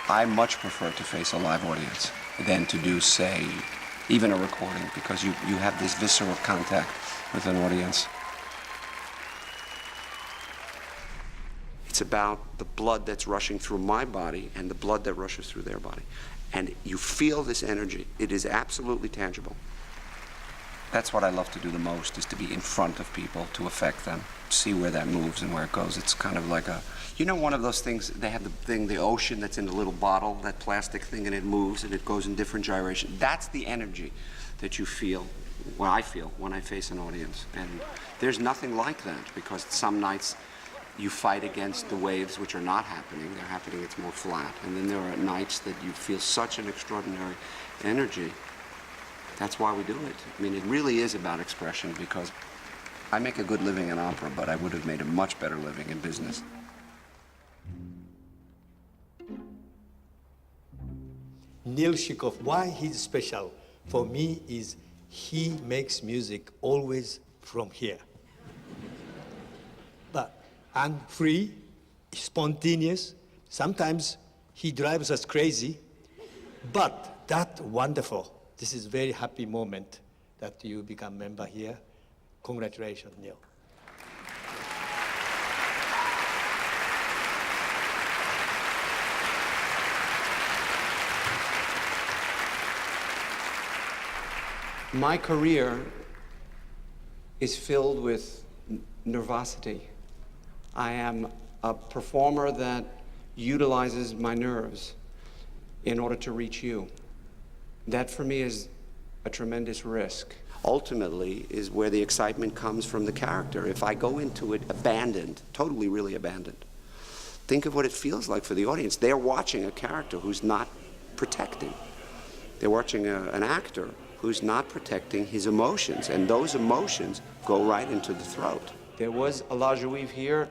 I much prefer to face a live audience than to do, say, even a recording, because you have this visceral contact with an audience. It's about the blood that's rushing through my body and the blood that rushes through their body. And you feel this energy. It is absolutely tangible. That's what I love to do the most, is to be in front of people, to affect them, see where that moves and where it goes. It's kind of like a, you know, one of those things, they have the thing, the ocean that's in a little bottle, that plastic thing, and it moves and it goes in different gyrations. That's the energy that you feel, well, I feel, when I face an audience. And there's nothing like that, because some nights you fight against the waves, which are not happening. They're happening, it's more flat. And then there are nights that you feel such an extraordinary energy. That's why we do it. I mean, it really is about expression, because I make a good living in opera, but I would have made a much better living in business. Neil Shikov, why he's special for me is he makes music always from here. But I'm free, spontaneous. Sometimes he drives us crazy, but that's wonderful. This is a very happy moment that you become member here. Congratulations, Neil. My career is filled with nervosity. I am a performer that utilizes my nerves in order to reach you. That for me is a tremendous risk. Ultimately is where the excitement comes from the character. If I go into it abandoned, totally really abandoned, think of what it feels like for the audience. They're watching a character who's not protecting. They're watching an actor who's not protecting his emotions, and those emotions go right into the throat. There was a La Juive here,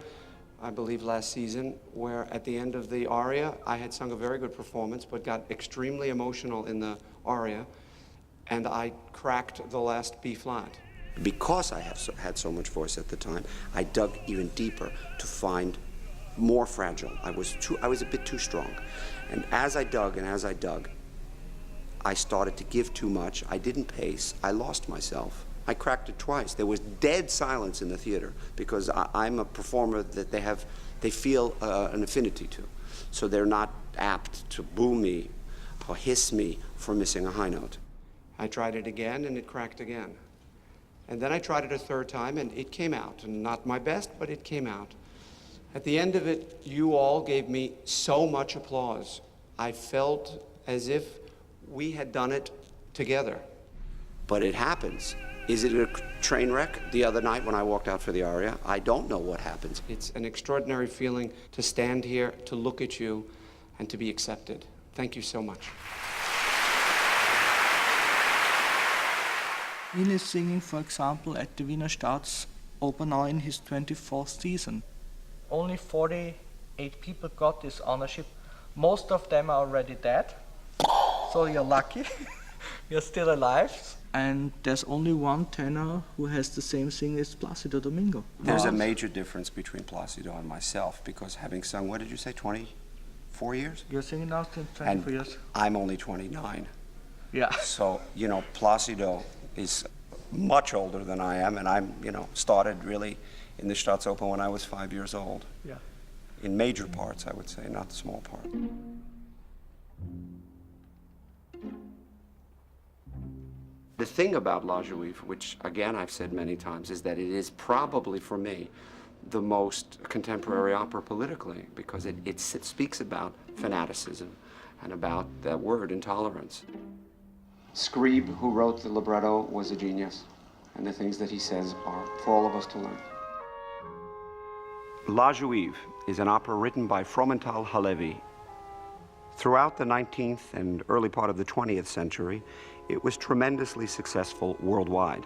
I believe last season, where at the end of the aria, I had sung a very good performance, but got extremely emotional in the aria, and I cracked the last B flat. Because I had so much voice at the time, I dug even deeper to find more fragile. I was a bit too strong. And as I dug, I started to give too much. I didn't pace. I lost myself. I cracked it twice. There was dead silence in the theater because I'm a performer that they feel an affinity to. So they're not apt to boo me or hiss me for missing a high note. I tried it again and it cracked again. And then I tried it a third time and it came out. And not my best, but it came out. At the end of it, you all gave me so much applause. I felt as if we had done it together. But it happens. Is it a train wreck? The other night when I walked out for the aria, I don't know what happens. It's an extraordinary feeling to stand here, to look at you, and to be accepted. Thank you so much. Neil is singing, for example, at the Wiener Staatsoper now in his 24th season. Only 48 people got this ownership. Most of them are already dead. So you're lucky, you're still alive. And there's only one tenor who has the same thing as Plácido Domingo. There's a major difference between Plácido and myself, because having sung, what did you say, 24 years? You're singing now 24 years. I'm only 29. Yeah. So, you know, Plácido is much older than I am, and I'm, started really in the Staatsoper when I was 5 years old. Yeah. In major parts, I would say, not the small part. The thing about La Juive, which again I've said many times, is that it is probably for me the most contemporary opera politically, because it speaks about fanaticism and about that word, intolerance. Scribe, who wrote the libretto, was a genius, and the things that he says are for all of us to learn. La Juive is an opera written by Fromental Halevi. Throughout the 19th and early part of the 20th century, it was tremendously successful worldwide.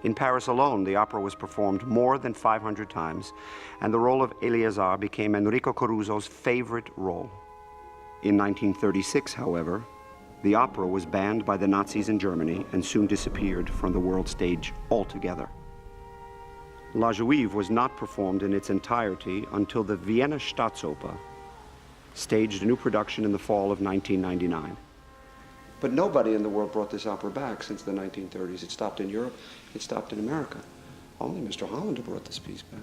In Paris alone, the opera was performed more than 500 times, and the role of Eleazar became Enrico Caruso's favorite role. In 1936, however, the opera was banned by the Nazis in Germany and soon disappeared from the world stage altogether. La Juive was not performed in its entirety until the Vienna Staatsoper staged a new production in the fall of 1999. But nobody in the world brought this opera back since the 1930s. It stopped in Europe, it stopped in America. Only Mr. Hollander brought this piece back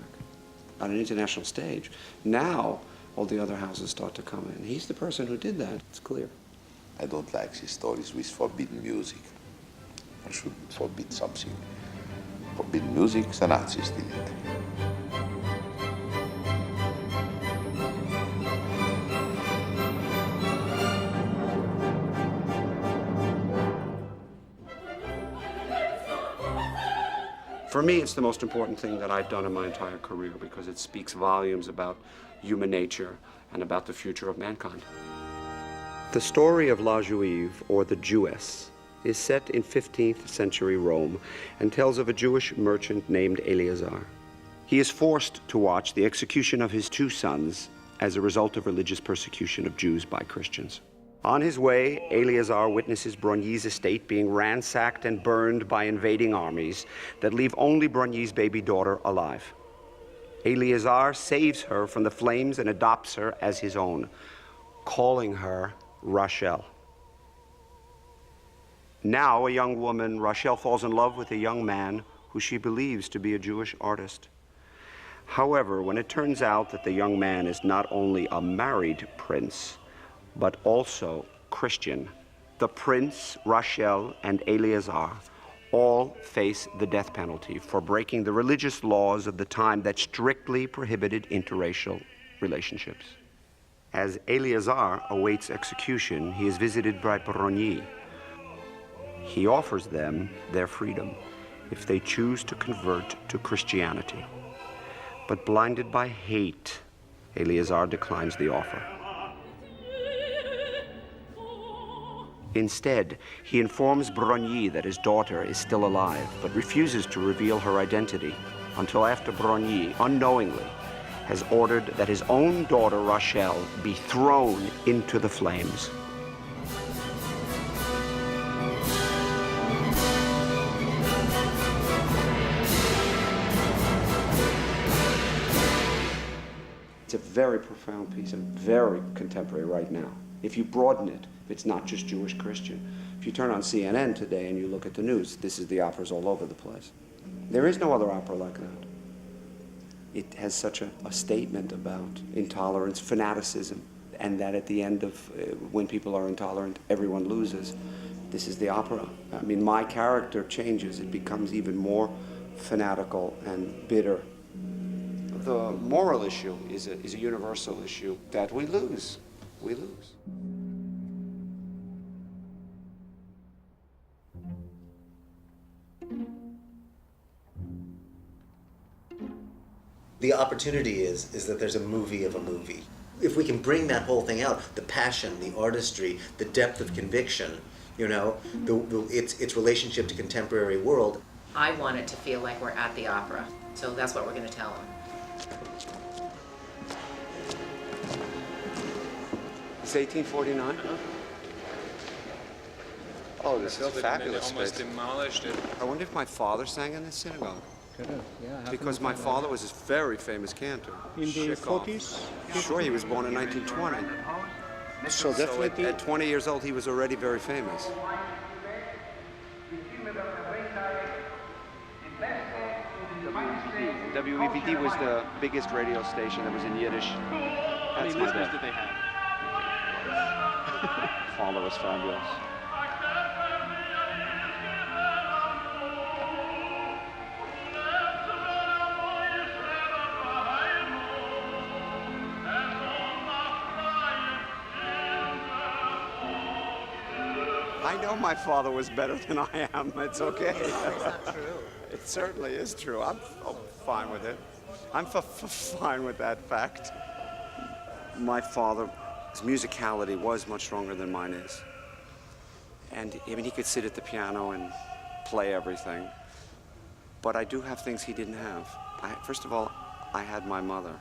on an international stage. Now, all the other houses start to come in. He's the person who did that, it's clear. I don't like these stories with forbidden music. I should forbid something. Forbidden music, the Nazis did it. For me, it's the most important thing that I've done in my entire career because it speaks volumes about human nature and about the future of mankind. The story of La Juive, or the Jewess, is set in 15th century Rome and tells of a Jewish merchant named Eleazar. He is forced to watch the execution of his two sons as a result of religious persecution of Jews by Christians. On his way, Eleazar witnesses Brognie's estate being ransacked and burned by invading armies that leave only Brognie's baby daughter alive. Eleazar saves her from the flames and adopts her as his own, calling her Rachel. Now, a young woman, Rachel falls in love with a young man who she believes to be a Jewish artist. However, when it turns out that the young man is not only a married prince, but also Christian, the prince, Rachel, and Eleazar all face the death penalty for breaking the religious laws of the time that strictly prohibited interracial relationships. As Eleazar awaits execution, he is visited by Brognie. He offers them their freedom if they choose to convert to Christianity. But blinded by hate, Eleazar declines the offer. Instead, he informs Brognie that his daughter is still alive, but refuses to reveal her identity until after Brognie, unknowingly, has ordered that his own daughter, Rachel, be thrown into the flames. It's a very profound piece and very contemporary right now. If you broaden it, it's not just Jewish Christian. If you turn on CNN today and you look at the news, this is the operas all over the place. There is no other opera like that. It has such a statement about intolerance, fanaticism, and that at the end of when people are intolerant, everyone loses. This is the opera. I mean, my character changes. It becomes even more fanatical and bitter. The moral issue is a universal issue that we lose. We lose. The opportunity is that there's a movie of a movie. If we can bring that whole thing out, the passion, the artistry, the depth of conviction, you know, its relationship to contemporary world. I want it to feel like we're at the opera, so that's what we're going to tell them. It's 1849? Oh, this is fabulous almost space. demolished it. I wonder if my father sang in this synagogue. Because my father was a very famous cantor. In the 40s? Sure, he was born in 1920. So definitely. At 20 years old, he was already very famous. WEVD was the biggest radio station that was in Yiddish. How many listeners did they have? Father was fabulous. I know my father was better than I am. It's okay. That's not true. It certainly is true. I'm fine with it. I'm fine with that fact. My father's musicality was much stronger than mine is. And I mean, he could sit at the piano and play everything. But I do have things he didn't have. First of all, I had my mother,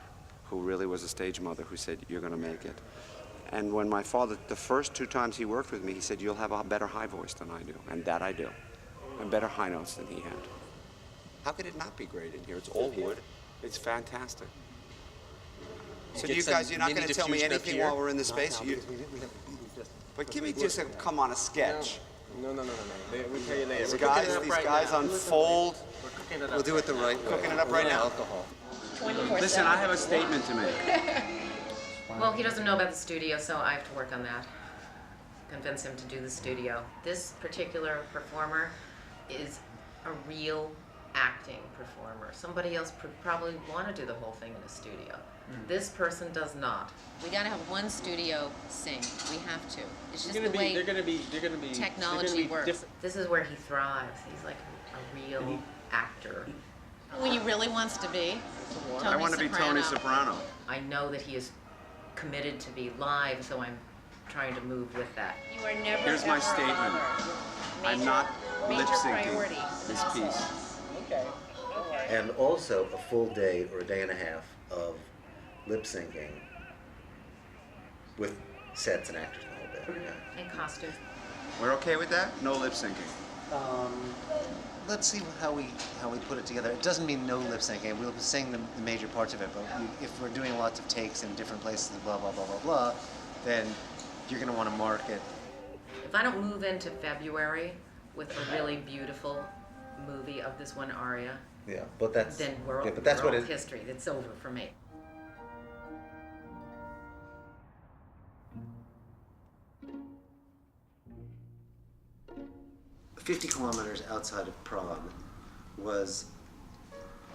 who really was a stage mother, who said, "You're going to make it." And when my father, the first 2 times he worked with me, he said, "You'll have a better high voice than I do." And that I do. And better high notes than he had. How could it not be great in here? It's all wood. It's fantastic. So Get you guys, some you're not mini going to tell me diffusion up anything here? while we're in the space? But give me just a, come on, a sketch. No. We'll tell you later. These guys unfold. We're cooking it up. We'll do it the right way. Cooking it up right now. Alcohol. 24/7. Listen, I have a statement to make. Well, he doesn't know about the studio, so I have to work on that. Convince him to do the studio. This particular performer is a real acting performer. Somebody else probably want to do the whole thing in a studio. This person does not. We gotta have one studio sing. We have to. It's just They're the gonna way be. They're gonna be. technology works. Different. This is where he thrives. He's like a real actor. Who he really wants to be. I want to be Tony Soprano. I know that he is committed to be live, so I'm trying to move with that. You are never. Here's my ever statement. alone. I'm not major lip-syncing priority. this piece. Okay. And also a full day or a day and a half of lip syncing with sets and actors the whole day. And costumes. We're okay with that? No lip syncing. Let's see how we put it together. It doesn't mean no lip syncing. We'll sing the major parts of it, but if we're doing lots of takes in different places, blah blah blah blah blah, then you're going to want to mark it. If I don't move into February with a really beautiful movie of this one aria, Yeah, but that's then we're yeah, but that's what world it. history. It's over for me. "50 kilometers outside of Prague was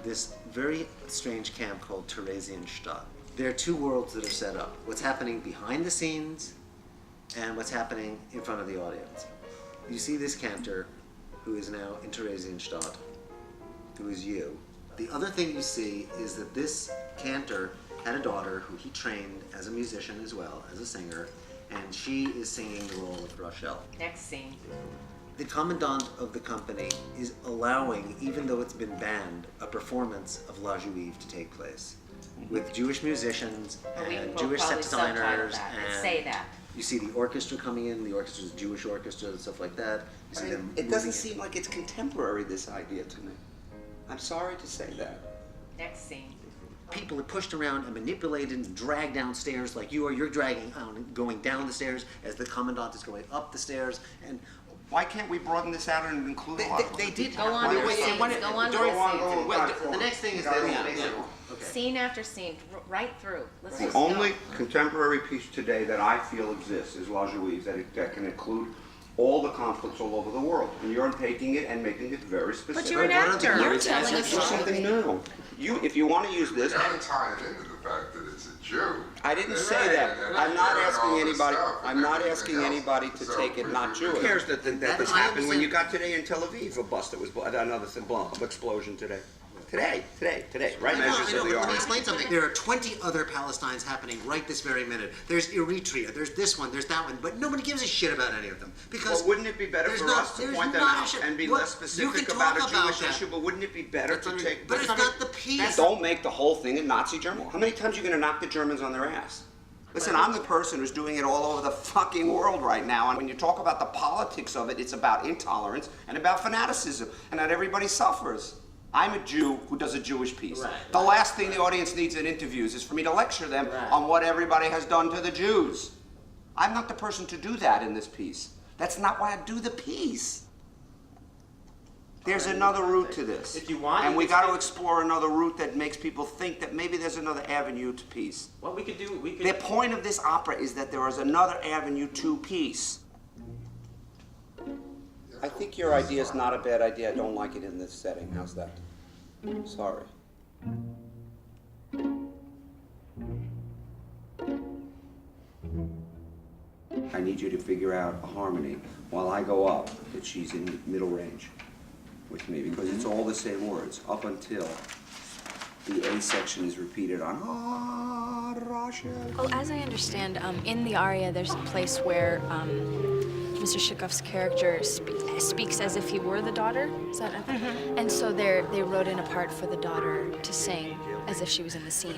this very strange camp called Theresienstadt. There are two worlds that are set up. What's happening behind the scenes and what's happening in front of the audience. You see this cantor who is now in Theresienstadt, who is you. The other thing you see is that this cantor had a daughter who he trained as a musician as well, as a singer, and she is singing the role of Rochelle. Next scene. The commandant of the company is allowing, even though it's been banned, a performance of La Juive to take place with Jewish musicians and Jewish set designers. And say that. You see the orchestra coming in, the orchestra's Jewish orchestra and stuff like that. You see them It doesn't moving seem like it's contemporary, this idea to me. I'm sorry to say that. Next scene. People are pushed around and manipulated and dragged downstairs like you are. You're dragging on, going down the stairs as the commandant is going up the stairs. And Why can't we broaden this out and include a lot of they did. Go on with the scenes. Go on with the scenes. The next thing is that Scene after scene, right through. Let's The just only go. contemporary piece today that I feel exists is La Juive, that can include all the conflicts all over the world. And you're taking it and making it very specific. But you're an actor. You're telling Do us something new. If you want to use this, Don't tie it into the fact that it's a Jew. I didn't say that. I'm not asking anybody. I'm not asking anybody to take it not Jewish. Who cares that this happened when you got today in Tel Aviv a bus that was another explosion today. Today, right? Measures of the Let me art. explain something. There are 20 other Palestines happening right this very minute. There's Eritrea, there's this one, there's that one, but nobody gives a shit about any of them. Because Well, wouldn't it be better for us to point them out and be less specific about a Jewish issue? But wouldn't it be better to take? But it's not the piece. Don't make the whole thing a Nazi German. How many times are you going to knock the Germans on their ass? Listen, I'm the person who's doing it all over the fucking world right now, and when you talk about the politics of it, it's about intolerance and about fanaticism, and not everybody suffers. I'm a Jew who does a Jewish piece. The last thing the audience needs in interviews is for me to lecture them on what everybody has done to the Jews. I'm not the person to do that in this piece. That's not why I do the piece. There's another route to this. If you want, and you we could got to speak- explore another route that makes people think that maybe there's another avenue to peace. What we could do, we could. The point of this opera is that there is another avenue to peace. I think your idea is not a bad idea. I don't like it in this setting. How's that? Sorry. I need you to figure out a harmony while I go up that she's in middle range with me, because it's all the same words up until the A section is repeated on Russia. Oh, as I understand, in the aria, there's a place where Mr. Chekhov's character speaks as if he were the daughter. Is that? And so they wrote in a part for the daughter to sing as if she was in the scene.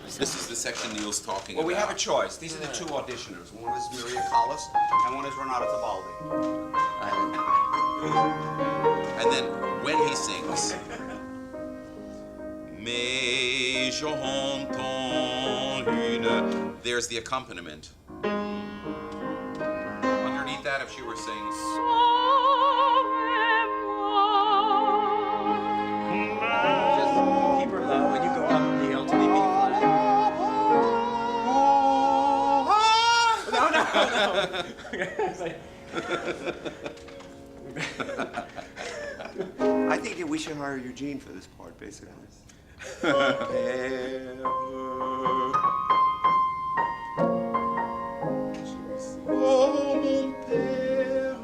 So. This is the section Neil's talking Well, about. we have a choice. These are the two auditioners. One is Maria Callas and one is Renato Tebaldi. And then when he sings, Mais j'entends une. There's the accompaniment. Underneath that, if she were saying. Just keep her low and you go up the L to the B I think that we should hire Eugene for this part, basically. Oh, mon père,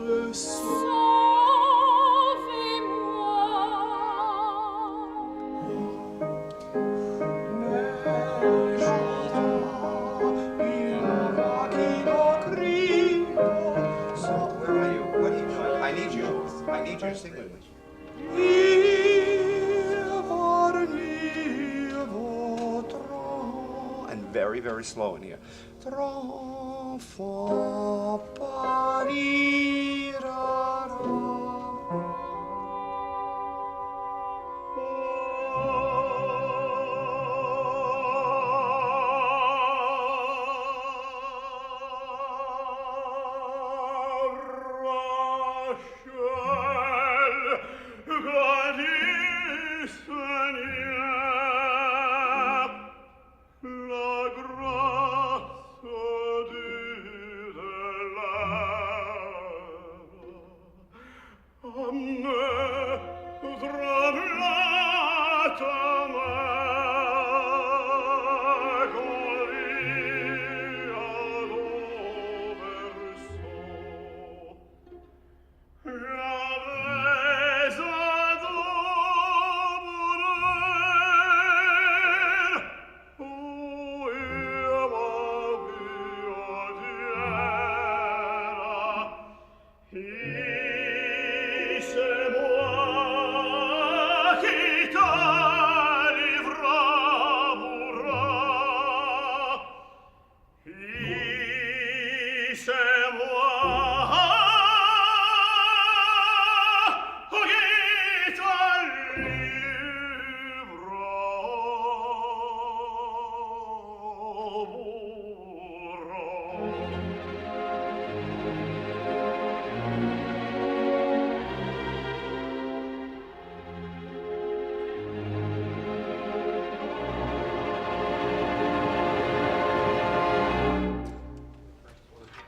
Where are you? What are you doing? I need you. I need you to sing with me. And very, very slow in here.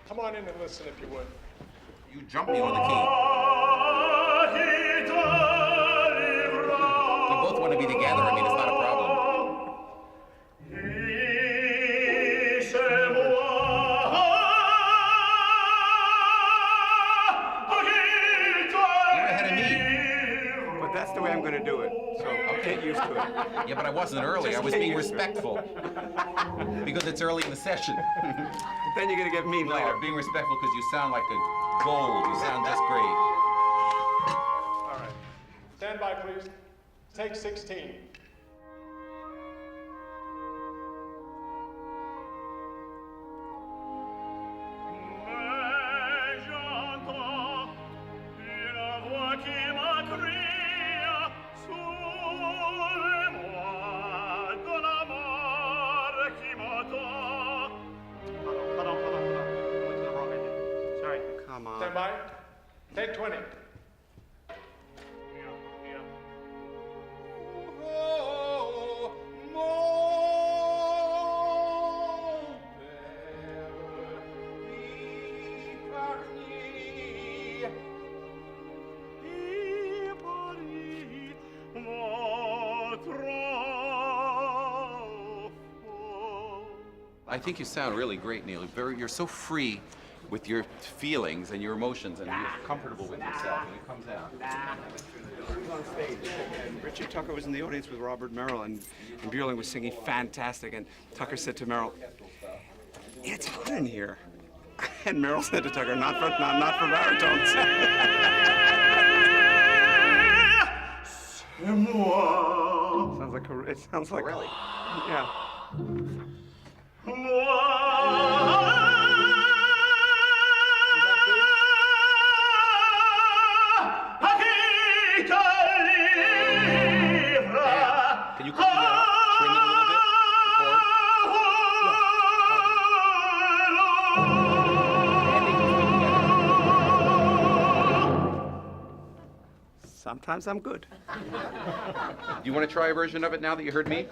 Come on in and listen if you would. You jump me on the key. We both want to be together. I mean, it's not a problem. You're ahead of me. But that's the way I'm going to do it. So get used to it. Yeah, but I wasn't early. I was being respectful. Because it's early in the session. Then you're going to get mean later. No, being respectful because you sound like a gold. You sound just great. All right. Stand by, please. Take 16. Come on. Stand by. Take 20. I think you sound really great, Neil. You're so free with your feelings and your emotions, and you're comfortable with yourself, and it comes out. On stage. And Richard Tucker was in the audience with Robert Merrill, and Bierling was singing fantastic. And Tucker said to Merrill, "It's hot in here." And Merrill said to Tucker, "Not for baritones." It sounds like really? Yeah. Can you clean that up? Trim it a little bit? Sometimes I'm good. You want to try a version of it now that you heard me?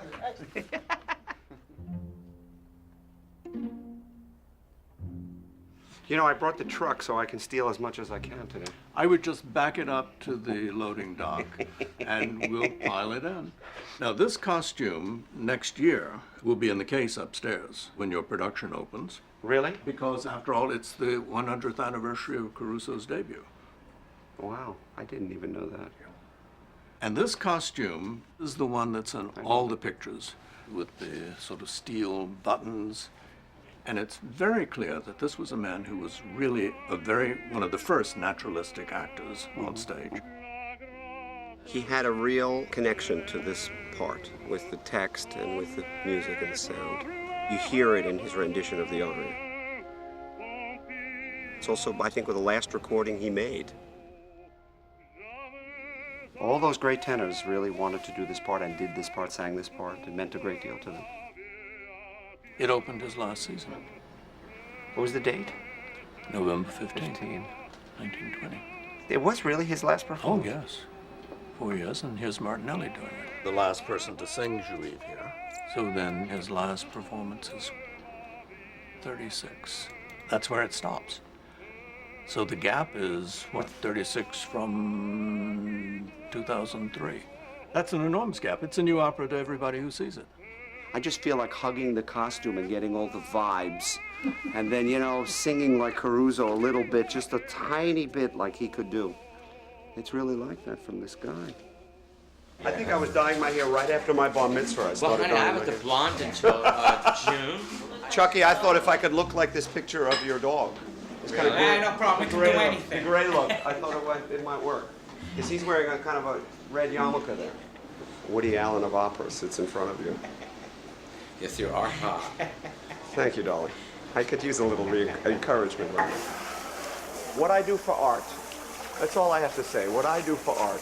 You know, I brought the truck so I can steal as much as I can today. I would just back it up to the loading dock and we'll pile it in. Now, this costume next year will be in the case upstairs when your production opens. Really? Because, after all, it's the 100th anniversary of Caruso's debut. Wow, I didn't even know that. And this costume is the one that's in all the pictures with the sort of steel buttons. And it's very clear that this was a man who was really one of the first naturalistic actors on stage. He had a real connection to this part with the text and with the music and the sound. You hear it in his rendition of the aria. It's also, I think, the last recording he made. All those great tenors really wanted to do this part and did this part, sang this part. It meant a great deal to them. It opened his last season. What was the date? November 15, 1920. It was really his last performance? Oh, yes. 4 years, and here's Martinelli doing it. The last person to sing Juive here. So then his last performance is 36. That's where it stops. So the gap is, 36 from 2003. That's an enormous gap. It's a new opera to everybody who sees it. I just feel like hugging the costume and getting all the vibes. And then, you know, singing like Caruso a little bit, just a tiny bit like he could do. It's really like that from this guy. I think I was dyeing my hair right after my bar mitzvah. Well, honey, I was the blonde until June. Chucky, I thought if I could look like this picture of your dog. It's really? kind of No problem, we can do anything. The gray look. I thought it might work. Because he's wearing a kind of a red yarmulke there. Woody Allen of opera sits in front of you. Yes, you are hot. Thank you, darling. I could use a little encouragement right now. What I do for art. That's all I have to say. What I do for art.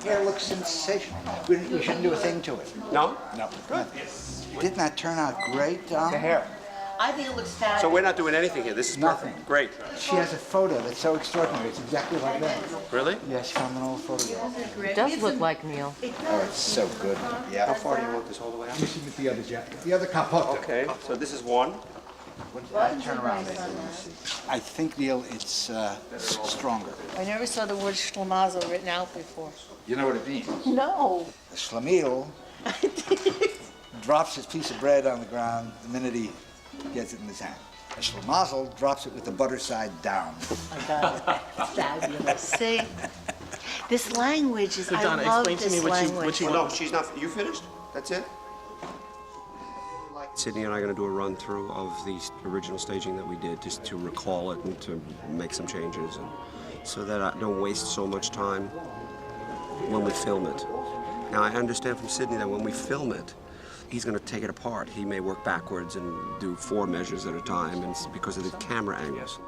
Hair looks sensational. We shouldn't do a thing to it. No? No. Good. Didn't that turn out great, Dom? The hair. I think it looks fabulous. So we're not doing anything here. This is nothing. Perfect. Great. She has a photo that's so extraordinary. It's exactly like that. Really? Yeah, she found an old photograph. It does look like Neil. Oh, it's so good. Yeah. How far do you want this all the way out? Just with the other jacket. The other capote. Okay. So this is one. Turn around. Let me see. I think, Neil, it's stronger. I never saw the word schlamazel written out before. You know what it means? No. A schlemiel drops his piece of bread on the ground the minute he gets it in his hand. A schlemazel drops it with the butter side down. I got it. Fabulous. See? This language is, So, I Donna, love explain to this me language. No, she's not. You finished? That's it? Sydney and I are going to do a run through of the original staging that we did, just to recall it and to make some changes, and so that I don't waste so much time when we film it. Now, I understand from Sydney that when we film it, he's going to take it apart. He may work backwards and do 4 measures at a time, and it's because of the camera angles.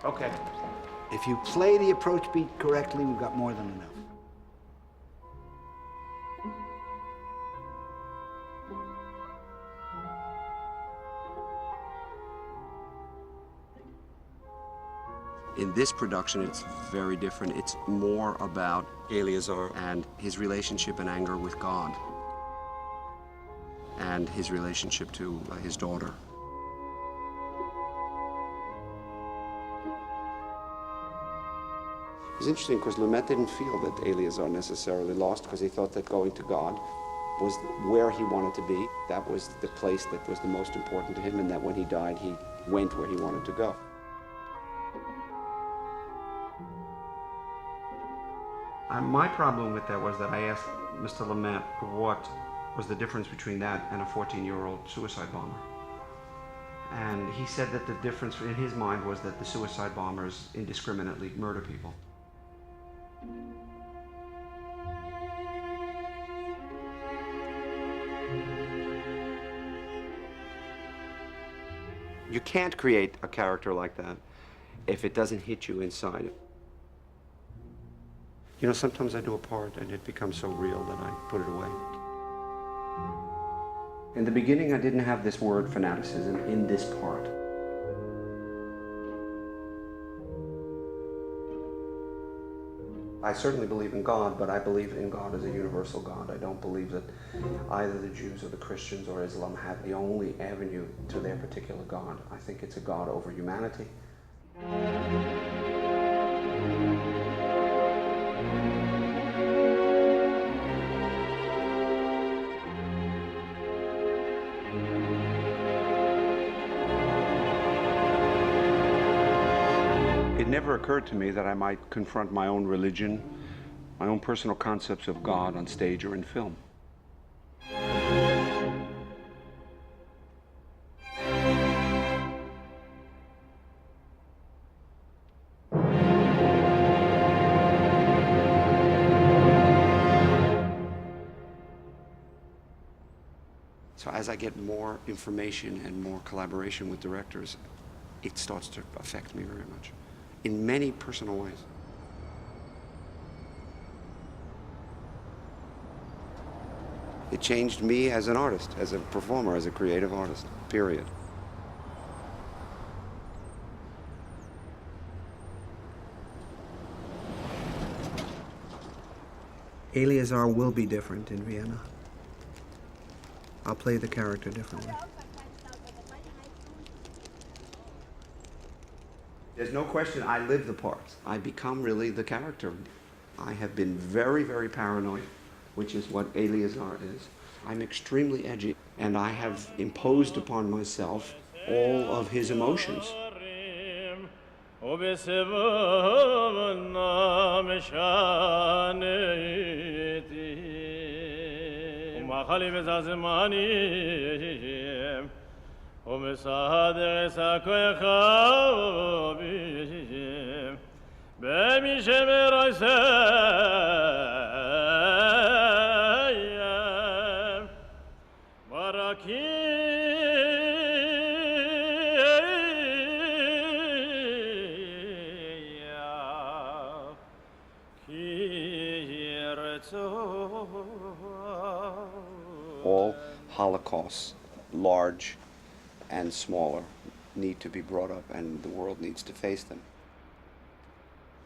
Okay. If you play the approach beat correctly, we've got more than enough. In this production, it's very different. It's more about Eleazar and his relationship and anger with God, and his relationship to his daughter. It's interesting because Lumet didn't feel that Eleazar necessarily lost, because he thought that going to God was where he wanted to be. That was the place that was the most important to him, and that when he died, he went where he wanted to go. My problem with that was that I asked Mr. Lumet what was the difference between that and a 14-year-old suicide bomber. And he said that the difference in his mind was that the suicide bombers indiscriminately murder people. You can't create a character like that if it doesn't hit you inside. You know, sometimes I do a part and it becomes so real that I put it away. In the beginning, I didn't have this word fanaticism in this part. I certainly believe in God, but I believe in God as a universal God. I don't believe that either the Jews or the Christians or Islam have the only avenue to their particular God. I think it's a God over humanity. It never occurred to me that I might confront my own religion, my own personal concepts of God on stage or in film. So as I get more information and more collaboration with directors, it starts to affect me very much, in many personal ways. It changed me as an artist, as a performer, as a creative artist, period. Eleazar will be different in Vienna. I'll play the character differently. There's no question I live the part. I become really the character. I have been very, very paranoid, which is what Eleazar is. I'm extremely edgy, and I have imposed upon myself all of his emotions. All Holocausts, large and smaller, need to be brought up, and the world needs to face them.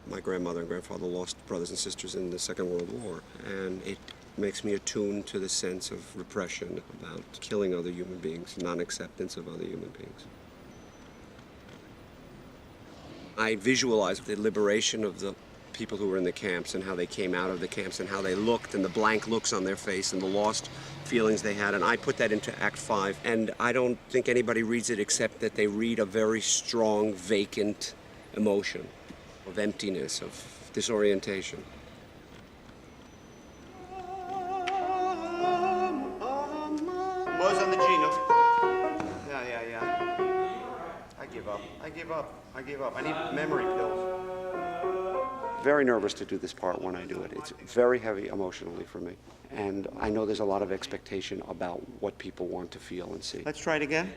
My grandmother and grandfather lost brothers and sisters in the Second World War, and it makes me attuned to the sense of repression, about killing other human beings, non-acceptance of other human beings. I visualize the liberation of the people who were in the camps and how they came out of the camps and how they looked and the blank looks on their face and the lost feelings they had, and I put that into Act 5, and I don't think anybody reads it except that they read a very strong, vacant emotion of emptiness, of disorientation. Boys on the Gino. Yeah. I give up. I need memory pills. Very nervous to do this part when I do it. It's very heavy emotionally for me. And I know there's a lot of expectation about what people want to feel and see. Let's try it again.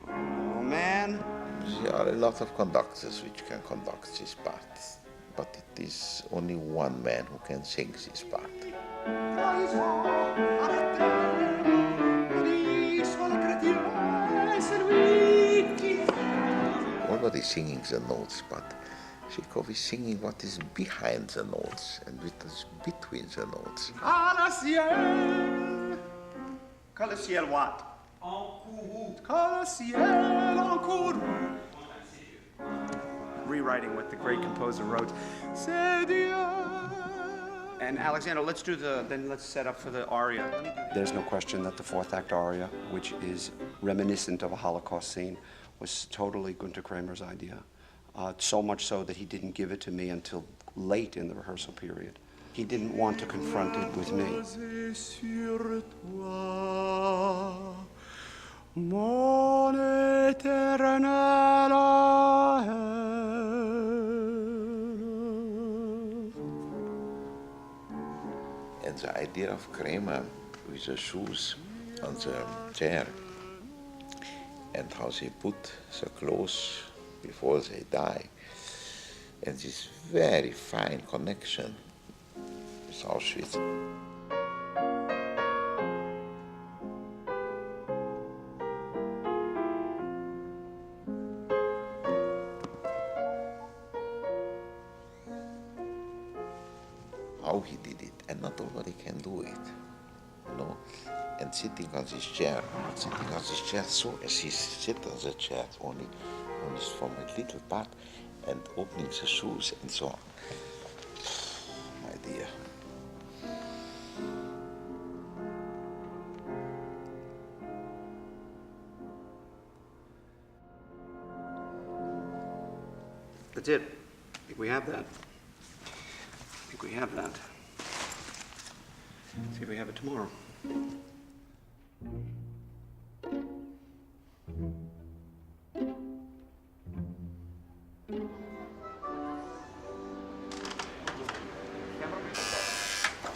Oh, man. There are a lot of conductors which can conduct this part, but it is only one man who can sing this part. Everybody is singing the notes, but Chekhov is singing what is behind the notes and what is between the notes. Call ciel what? Call ciel en courroux. Rewriting what the great composer wrote. C'est Dieu. And Alexander, let's set up for the aria. There's no question that the fourth act aria, which is reminiscent of a Holocaust scene, was totally Günter Kramer's idea. So much so that he didn't give it to me until late in the rehearsal period. He didn't want to confront it with me. Mon éternel And the idea of Kramer with the shoes on the chair and how they put the clothes before they die, and this very fine connection with Auschwitz. How he did it, and not everybody can do it, you know. And sitting on this chair, so as he sits on the chair, only from a little part, and opening the shoes and so on. My dear. That's it. I think we have that. We have that. Let's see if we have it tomorrow.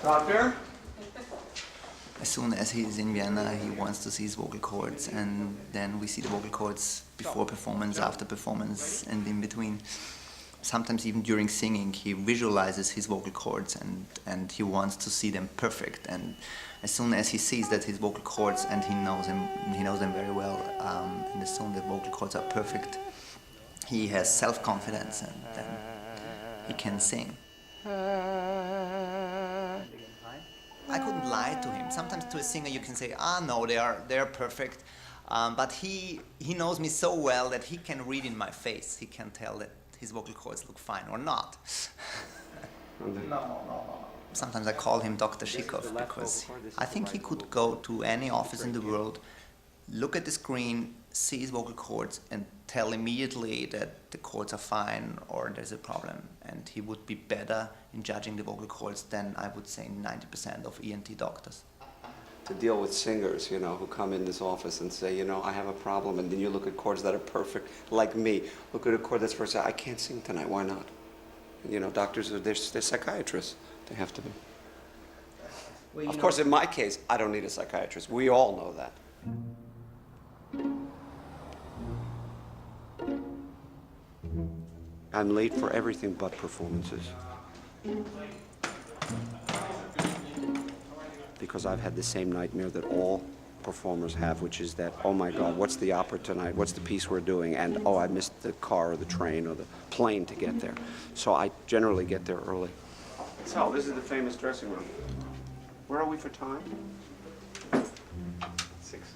Doctor? As soon as he's in Vienna, he wants to see his vocal cords, and then we see the vocal cords before performance, after performance, and in between. Sometimes even during singing, he visualizes his vocal cords and he wants to see them perfect. And as soon as he sees that his vocal cords, and he knows them very well, and as soon as the vocal cords are perfect, he has self-confidence, and then he can sing. I couldn't lie to him. Sometimes to a singer you can say, no, they're perfect. But he knows me so well that he can read in my face. He can tell that his vocal cords look fine or not. No. Sometimes I call him Dr. Shikov because I think he could go to any office in the world, look at the screen, see his vocal cords, and tell immediately that the cords are fine or there's a problem. And he would be better in judging the vocal cords than, I would say, 90% of ENT doctors. To deal with singers, you know, who come in this office and say, you know, I have a problem, and then you look at chords that are perfect, like me. Look at a chord that's perfect. I can't sing tonight. Why not? You know, doctors they're psychiatrists. They have to be. Well, of course, in my case, I don't need a psychiatrist. We all know that. I'm late for everything but performances. Because I've had the same nightmare that all performers have, which is that, oh my God, what's the opera tonight? What's the piece we're doing? And, oh, I missed the car or the train or the plane to get there. So I generally get there early. So, this is the famous dressing room. Where are we for time? 6.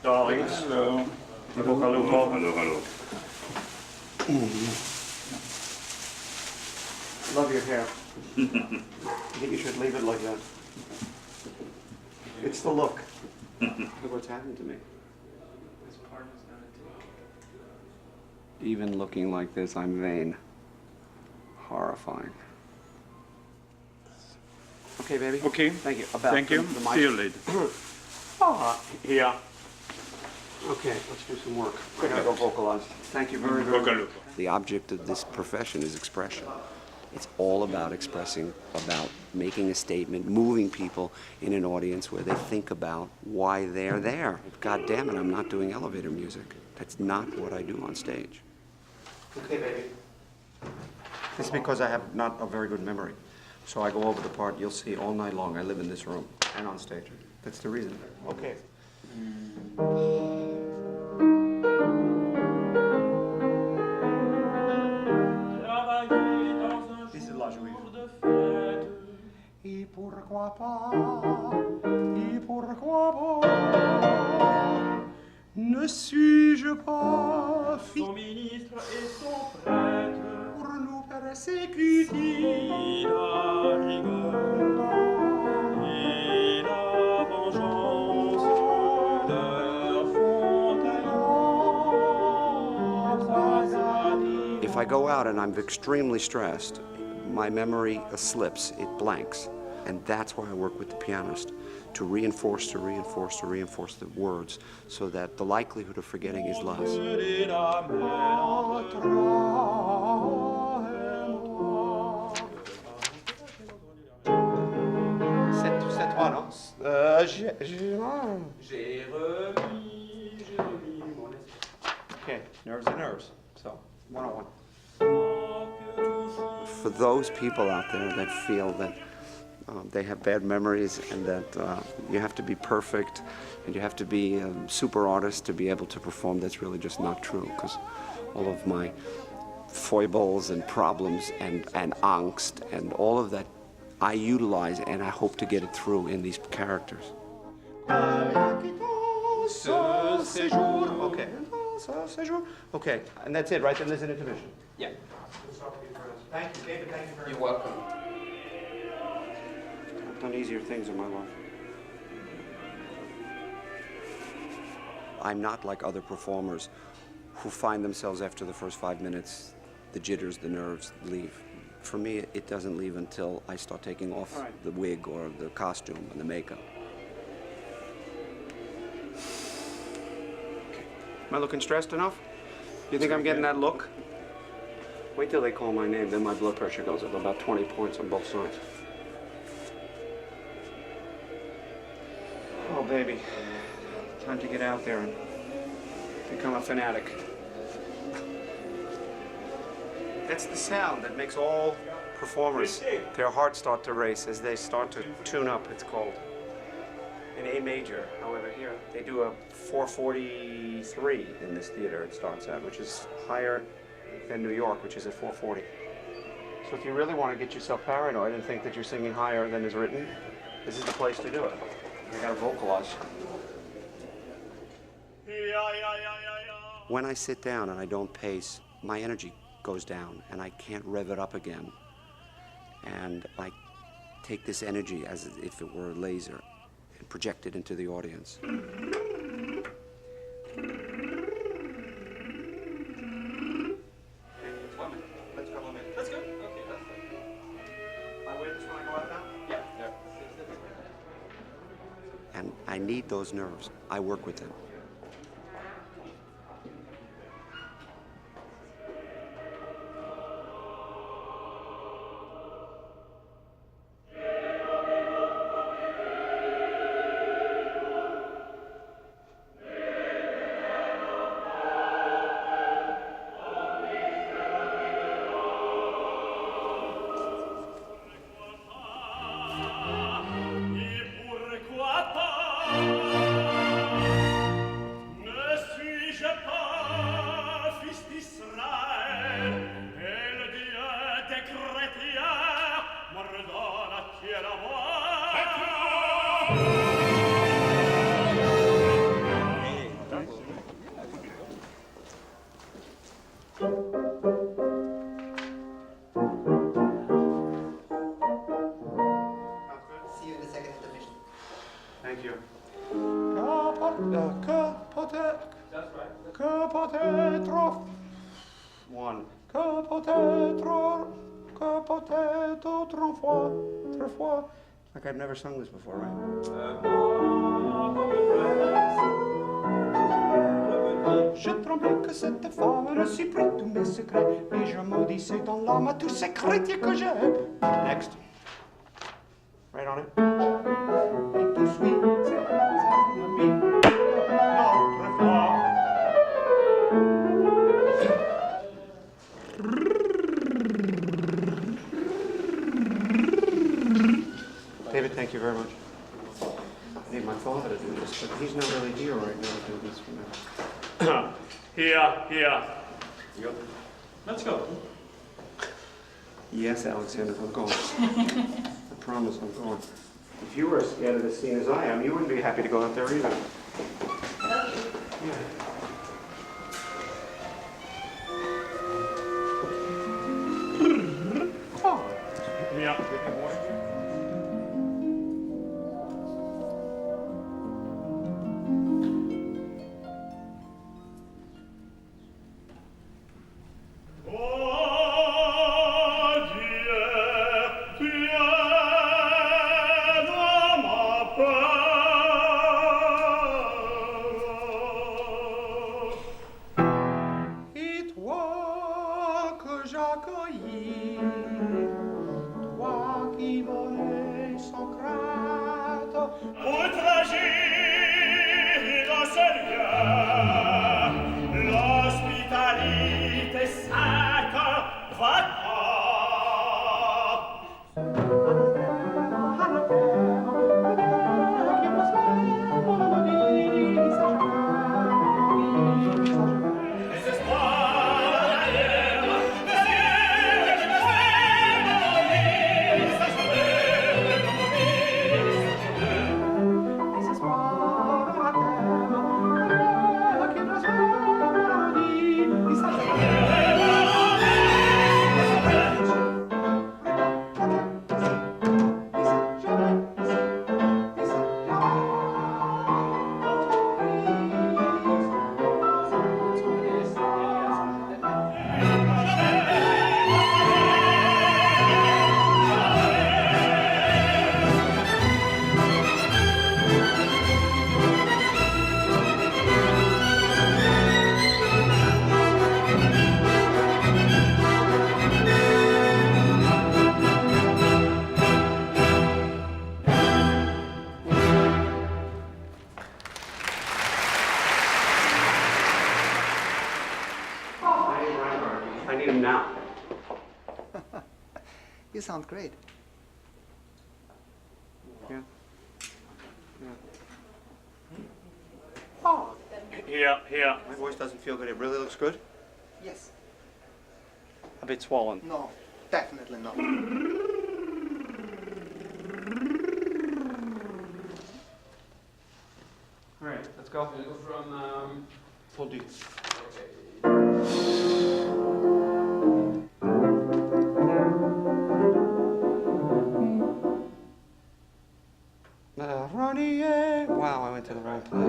Darlings. Hello. Hello. Love your hair. I think you should leave it like that. It's the look. Look what's happened to me. This part is gonna Even looking like this, I'm vain. Horrifying. Okay, baby. Okay. Thank you. Thank you. The mic. See you later. Yeah. Okay, let's do some work. I gotta go vocalize. Thank you very much. The object of this profession is expression. It's all about expressing, about making a statement, moving people in an audience where they think about why they're there. God damn it, I'm not doing elevator music. That's not what I do on stage. Okay, baby. It's because I have not a very good memory. So I go over the part, you'll see all night long. I live in this room and on stage. That's the reason. Okay. This is La Juive. Et pourquoi pas, ne suis-je pas Son ministre et son prêtre pour nous persécuter la rigueur et la vengeance leur font If I go out and I'm extremely stressed, my memory slips, it blanks. And that's why I work with the pianist, to reinforce the words so that the likelihood of forgetting is less. Cette toi, non? J'ai remis mon esprit. Okay, nerves are nerves. So, 101. for those people out there that feel that they have bad memories and that you have to be perfect and you have to be a super artist to be able to perform. That's really just not true, because all of my foibles and problems and angst and all of that I utilize, and I hope to get it through in these characters. Okay. Okay, and that's it, right? Then there's an intermission. Yeah. Thank you, David. Thank you very much. You're welcome. I've done easier things in my life. I'm not like other performers who find themselves after the first 5 minutes, the jitters, the nerves leave. For me, it doesn't leave until I start taking off the wig or the costume and the makeup. Am I looking stressed enough? You think I'm getting that look? Wait till they call my name, then my blood pressure goes up about 20 points on both sides. Oh, baby. Time to get out there and become a fanatic. That's the sound that makes all performers, their hearts start to race as they start to tune up, it's called. In A major, however, here, they do a 443 in this theater it starts at, which is higher than New York, which is at 440. So if you really want to get yourself paranoid and think that you're singing higher than is written, this is the place to do it. You gotta vocalize. When I sit down and I don't pace, my energy goes down and I can't rev it up again. And I take this energy as if it were a laser and project it into the audience. Let's go. Let's go. Okay, that's good. I wait when I go out now? Yeah. And I need those nerves. I work with them. See you in the second intermission. Thank you. That's right. Que peut-être one. Que peut-être autrefois. Like I've never sung this before, right? Je tremblais que cette femme ne supplie tous mes secrets, et je maudissais dans l'âme à tous ces chrétiens que j'aime. Next. Right on it. Et tout suit, c'est ami, notre foi. David, thank you very much. I need my father to do this, but he's not really here right now to do this for me. Here. Let's go. Yes, Alexander, I'm going. I promise I'm going. If you were as scared of this scene as I am, you wouldn't be happy to go out there either. Yeah. Oh. Yeah. Et toi que j'accueillis, toi qui m'en sound great. Yeah. Yeah. Oh. Here. My voice doesn't feel good. It really looks good? Yes. A bit swollen. No, definitely not. All right, let's go. We'll go from full D. Ronnie, wow, I went to the wrong place.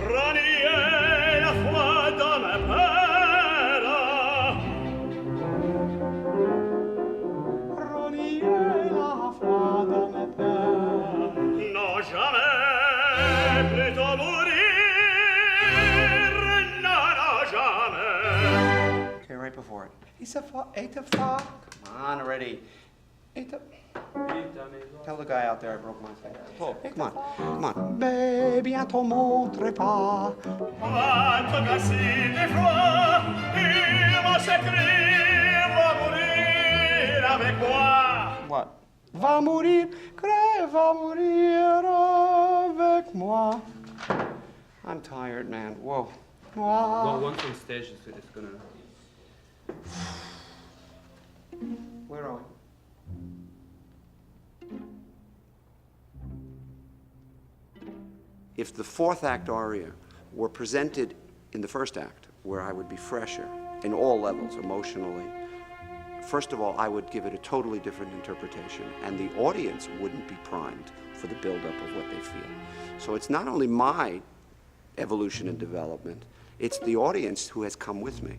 Ronnie, la foi dans ma père. Ronnie, la foi dans mes pères. Non, jamais, plutôt mourir. Non, jamais. Okay, right before it. It's a fa, eight a fa. Come on already. Eight a. Tell the guy out there I broke my thing. Oh, come on, come on. Mais bientôt montre pas. Quanto cassi di froid, il m'a s'écrit, va mourir avec moi. What? Va mourir, crève, va mourir avec moi. I'm tired, man. Whoa. Moi. Well, once on stage, it's gonna. Where are we? If the fourth act aria were presented in the first act, where I would be fresher in all levels, emotionally, first of all, I would give it a totally different interpretation, and the audience wouldn't be primed for the buildup of what they feel. So it's not only my evolution and development, it's the audience who has come with me.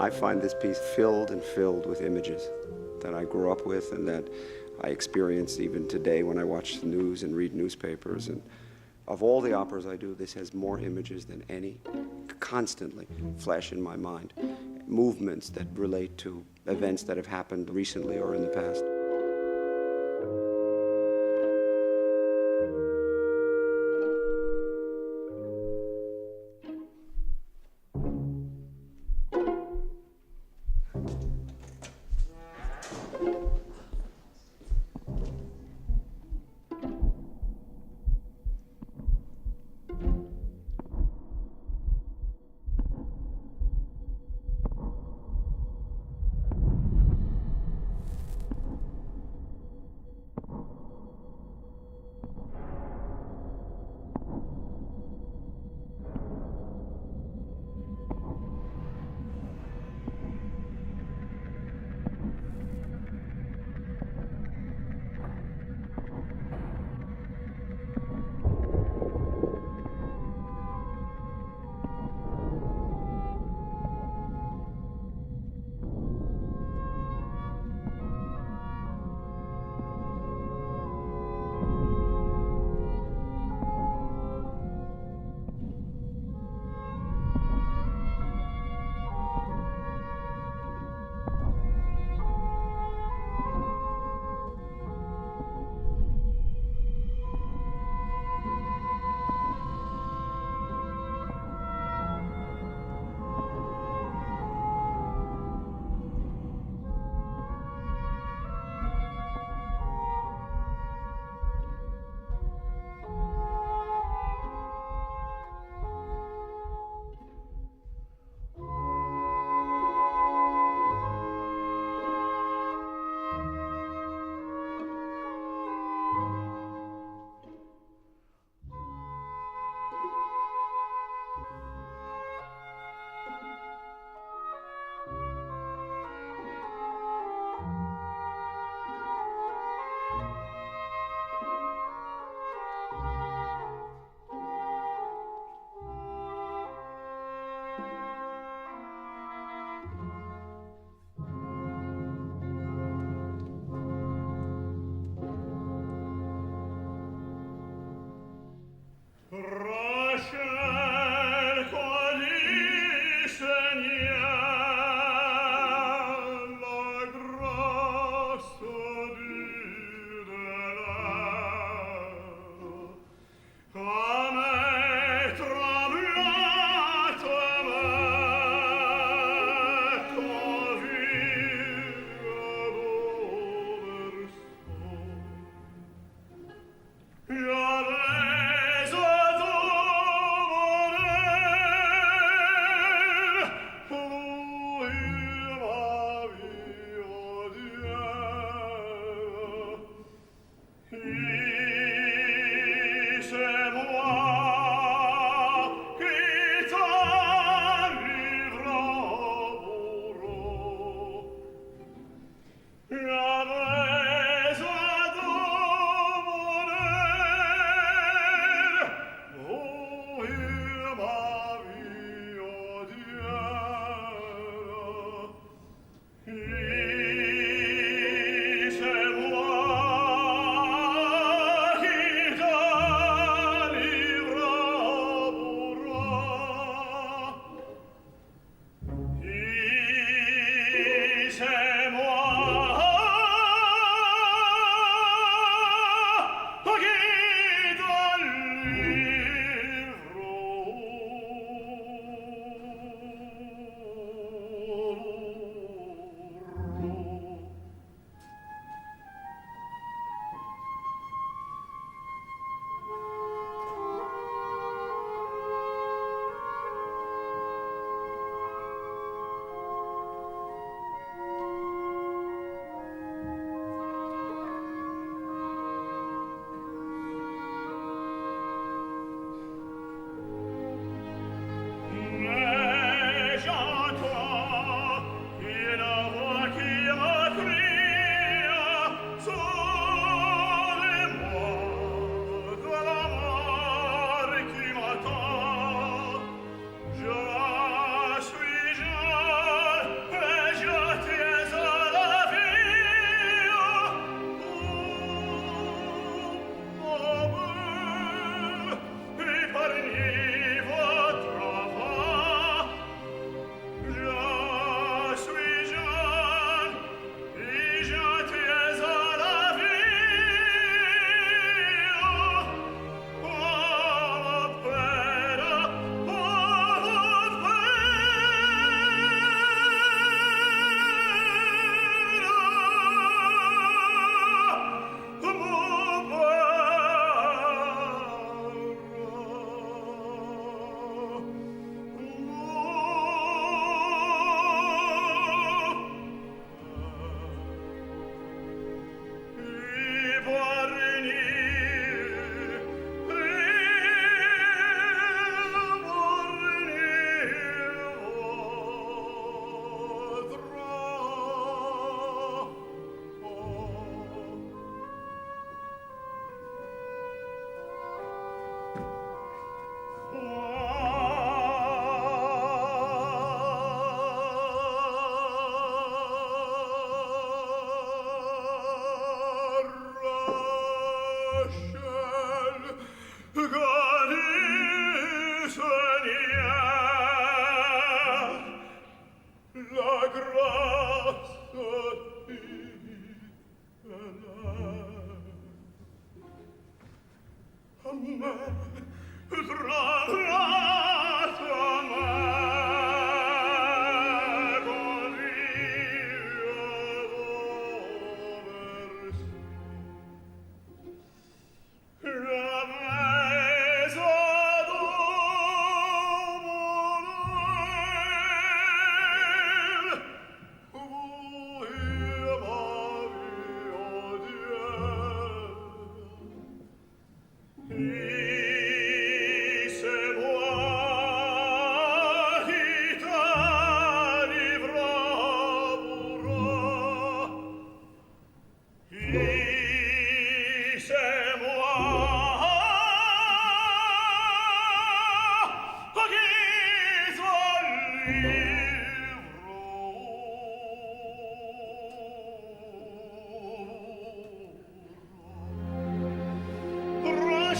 I find this piece filled and filled with images that I grew up with and that I experience even today when I watch the news and read newspapers. And of all the operas I do, this has more images than any, constantly flash in my mind. Movements that relate to events that have happened recently or in the past.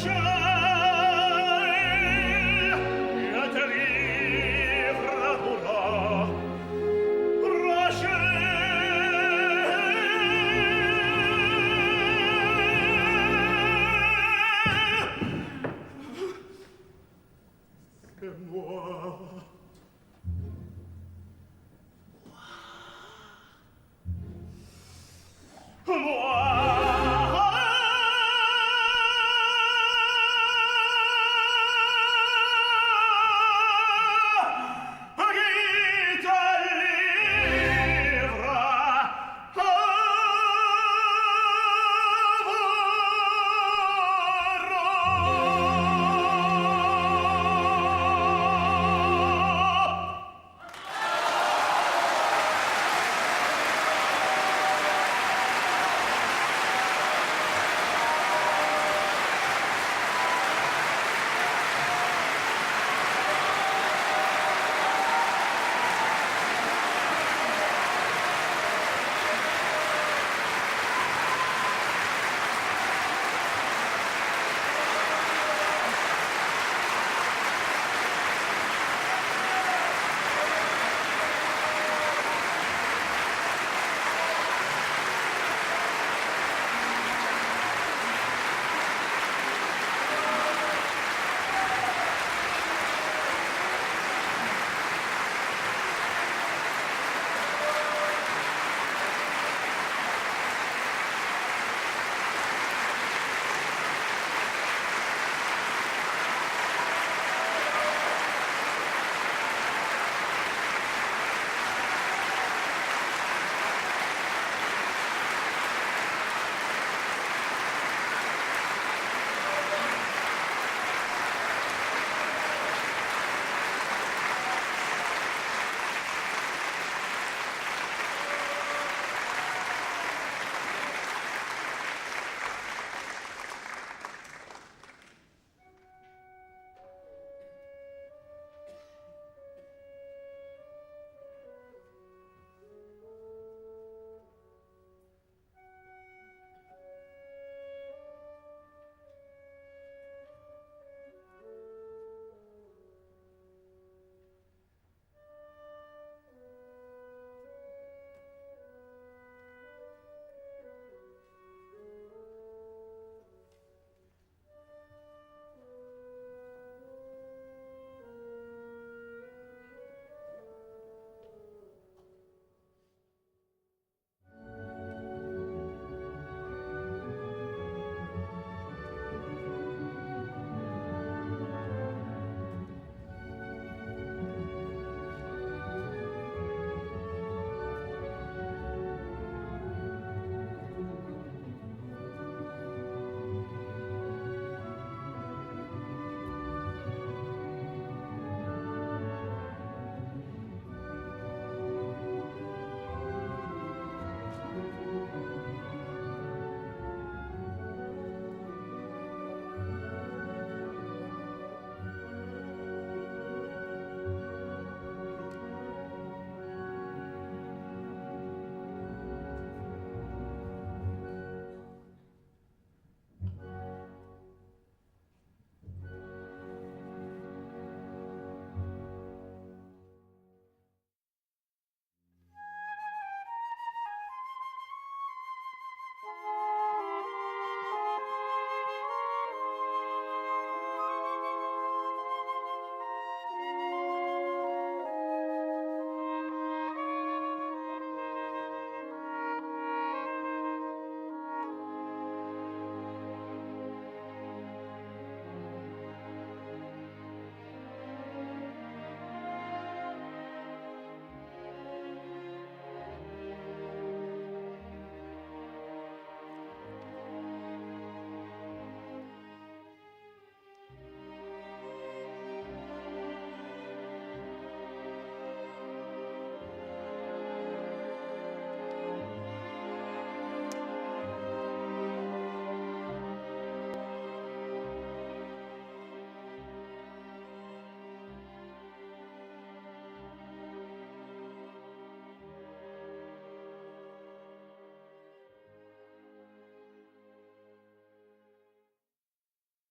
Russia!